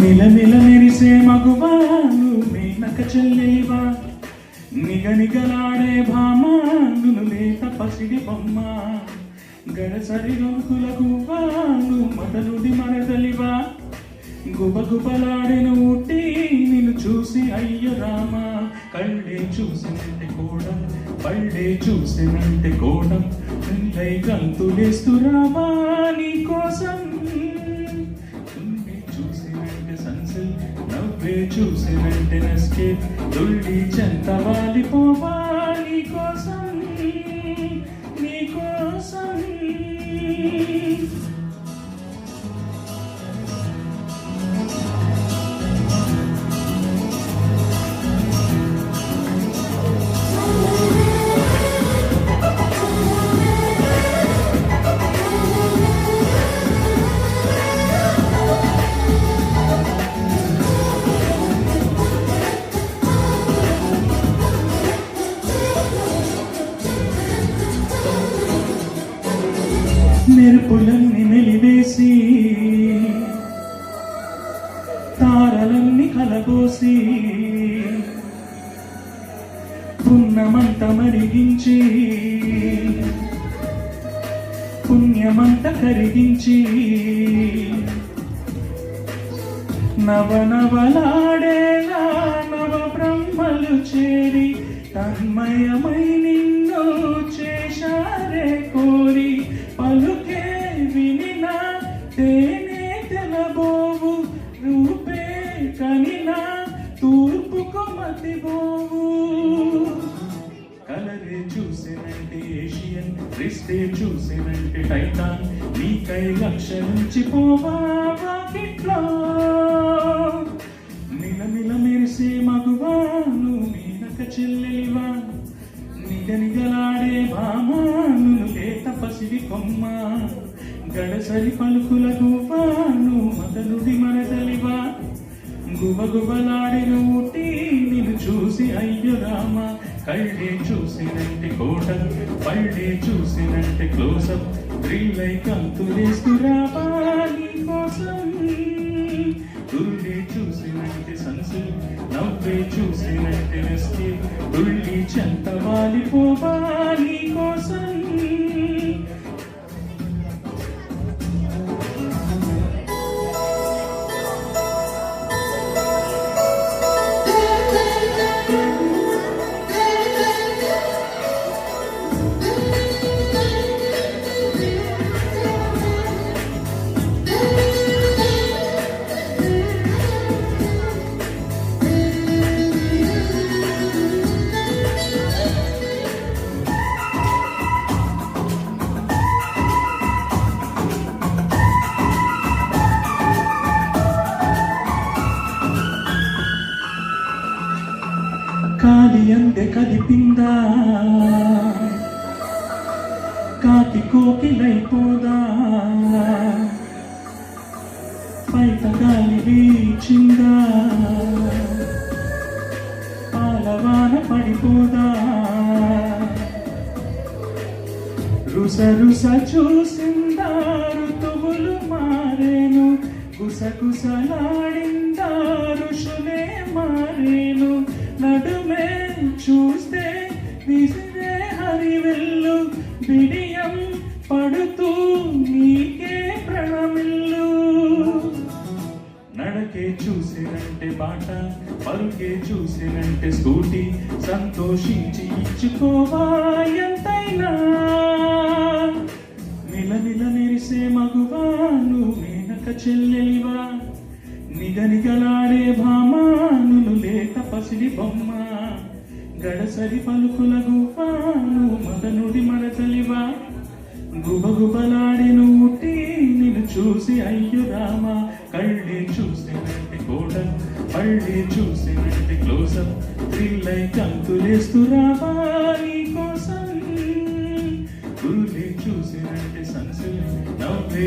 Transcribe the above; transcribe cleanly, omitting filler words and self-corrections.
మిలమిల మెరిసే మగువా నువ్వు మేనక చెల్లేవా, నిగనిగలాడే భామా నువ్వు లేత పసిడి బొమ్మ, గడసరి రంకుల గువ్వా నువ్వు మదనుడి మరదలివా, గుబగుబలాడెను ఊటి నిన్ను చూసి అయ్య రామ, కళ్ళే చూసినంటే కోడం పళ్ళే చూసినంటే కోడం, కళ్ళై గంతులేస్తూ రావా నీ కోసం, చూసినంటే సన్సెల్ నవ్వే చూసినంటే నస్కే, తుళ్ళి చెంత వాలిపోవా నీ కోసం నీ కోసం. మెరుపులన్నీ మెలివేసి తారలన్నీ కలబోసి, పున్నమంత మరిగించి పుణ్యమంత కరిగించి, నవనవలాడేలా నవ బ్రహ్మలు చేరి తన్మయమై నిన్ను చేశారే కోరి, పలుకే వినిన తేనే తెలబోవు రూపే కనిన తూర్పుకు మతిబోవు, కలరే చూసినంటే ఏషియన్ రిస్తే చూసినంటే టైటాన్, నీకై లక్ష నుంచి పోవా వాకిట్లో, నిలమిల మెరిసే మగువా నువ్వు మేనక చెల్లెలివా, నిగనిగలాడే భామా నువ్వు లేత పసిడి కొమ్మ, గడసరి పలుకుల గువ్వా నువ్వు మదనుడి మరదలివా, గుబగుబలాడిన ఊటి నిన్ను చూసి అయ్యో రామ, కళ్ళే చూసినంటే కోటం పళ్ళే చూసినంటే క్లోజప్, థ్రిల్లై కంతులేస్తూ రావా నీ కోసం, తుళ్ళే చూసినంటే సన్సెల్ నవ్వే చూసినంటే నస్కే, తుళ్ళి చెంత వాలిపోవా నీ కోసం. కాలి అందే కదిపిందా కాకి కోకిలైపోదా, బయట గాలి వీచిందా పాలవాన పడిపోదా, రుస రుస చూసిందా ఋతువులు మారేను, గుసగుసలాడిందా ఋషులే మారేను, నడుమే చూస్తే విసిరే హరివెల్లు, బిడియం పడుతూ నీకే ప్రణమిల్లు, నడకే చూసినంటే బాట పరుకే చూసినంటే స్కూటీ, సంతోషించి ఇచ్చుకోవా ఎంతైనా, నిలనిల మెరిసే మగువా నువ్వు మేనక చెల్లెలివా, నిగనిగలాడే భామా నువ్వు లేత పసిడి బొమ్మ, గడసరి పలుకుల గువ్వా నువ్వు మదనుడి మరదలివా, గుబగుబలాడెను ఊటి నిన్ను చూసి అయ్యో రామ, కళ్ళే చూసినంటే కోడల్ పళ్ళే చూసినంటే క్లోజప్, థ్రిల్లై కంతులేస్తూ రావా నీ కోసం, గురులే చూసినంటే సన్సెల్ నవ్వే